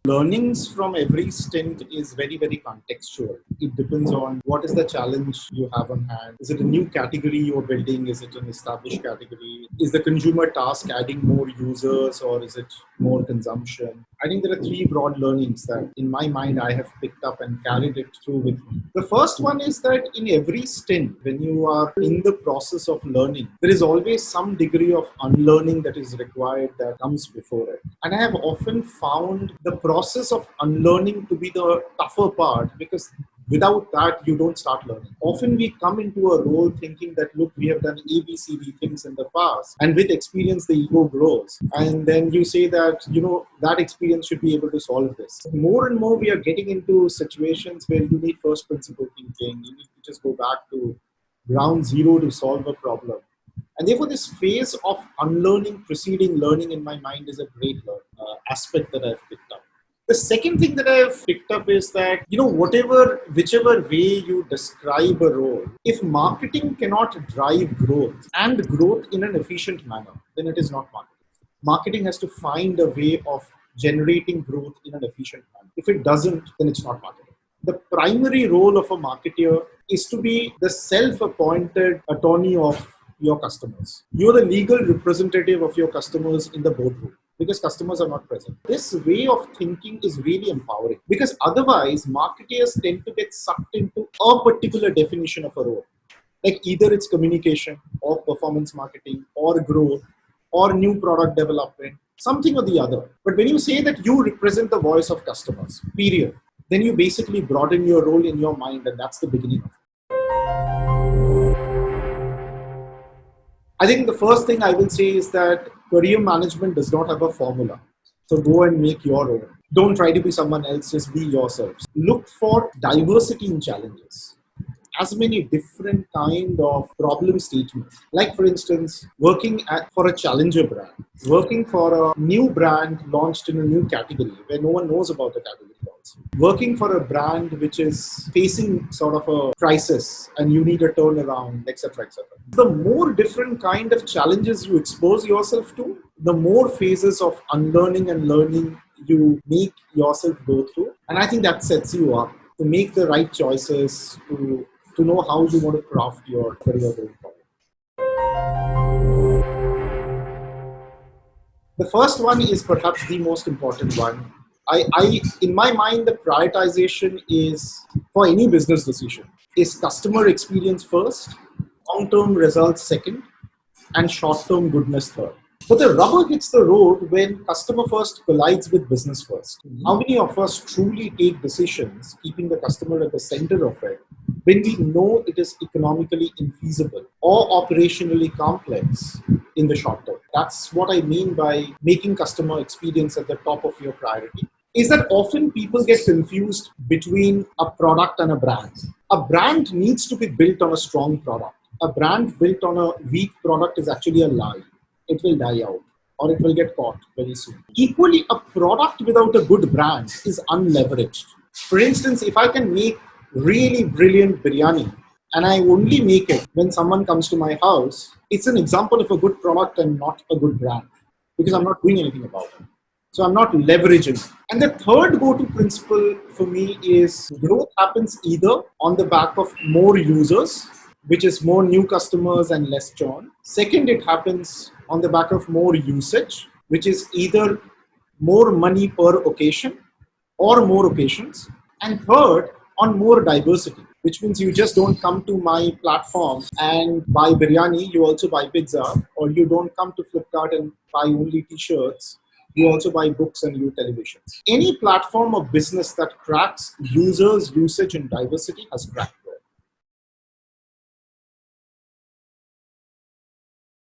Learnings from every stint is very, very contextual. It depends on what is the challenge you have on hand. Is it a new category you're building? Is it an established category? Is the consumer task adding more users or is it more consumption? I think there are three broad learnings that in my mind I have picked up and carried it through with me. The first one is that in every stint, when you are in the process of learning, there is always some degree of unlearning that is required that comes before it. And I have often found the process of unlearning to be the tougher part because without that, you don't start learning. Often we come into a role thinking that, look, we have done A, B, C, D things in the past. And with experience, the ego grows. And then you say that, that experience should be able to solve this. More and more, we are getting into situations where you need first principle thinking. You need to just go back to ground zero to solve a problem. And therefore, this phase of unlearning preceding learning in my mind is a great aspect that I've picked up. The second thing that I've picked up is that, whichever way you describe a role, if marketing cannot drive growth and growth in an efficient manner, then it is not marketing. Marketing has to find a way of generating growth in an efficient manner. If it doesn't, then it's not marketing. The primary role of a marketer is to be the self-appointed attorney of your customers. You're the legal representative of your customers in the boardroom because customers are not present. This way of thinking is really empowering because otherwise marketers tend to get sucked into a particular definition of a role. Like either it's communication or performance marketing or growth or new product development, something or the other. But when you say that you represent the voice of customers, period, then you basically broaden your role in your mind and that's the beginning of it. I think the first thing I will say is that career management does not have a formula. So go and make your own. Don't try to be someone else, just be yourself. Look for diversity in challenges. As many different kind of problem statements. Like for instance, working for a challenger brand, working for a new brand launched in a new category where no one knows about the category also. Working for a brand which is facing sort of a crisis and you need a turnaround, etc., etc. The more different kind of challenges you expose yourself to, the more phases of unlearning and learning you make yourself go through. And I think that sets you up to make the right choices, to know how you want to craft your career going forward. The first one is perhaps the most important one. In my mind, the prioritization is for any business decision is customer experience first, long-term results second, and short-term goodness third. But the rubber hits the road when customer first collides with business first. How many of us truly take decisions, keeping the customer at the center of it, when we know it is economically infeasible or operationally complex in the short term? That's what I mean by making customer experience at the top of your priority. Is that often people get confused between a product and a brand. A brand needs to be built on a strong product. A brand built on a weak product is actually a lie. It will die out or it will get caught very soon. Equally, a product without a good brand is unleveraged. For instance, if I can make really brilliant biryani and I only make it when someone comes to my house, it's an example of a good product and not a good brand because I'm not doing anything about it. So I'm not leveraging. And the third go-to principle for me is growth happens either on the back of more users, which is more new customers and less churn. Second, it happens on the back of more usage, which is either more money per occasion or more occasions. And third, on more diversity, which means you just don't come to my platform and buy biryani, you also buy pizza, or you don't come to Flipkart and buy only t-shirts, you also buy books and you televisions. Any platform or business that cracks users, usage, and diversity has cracked.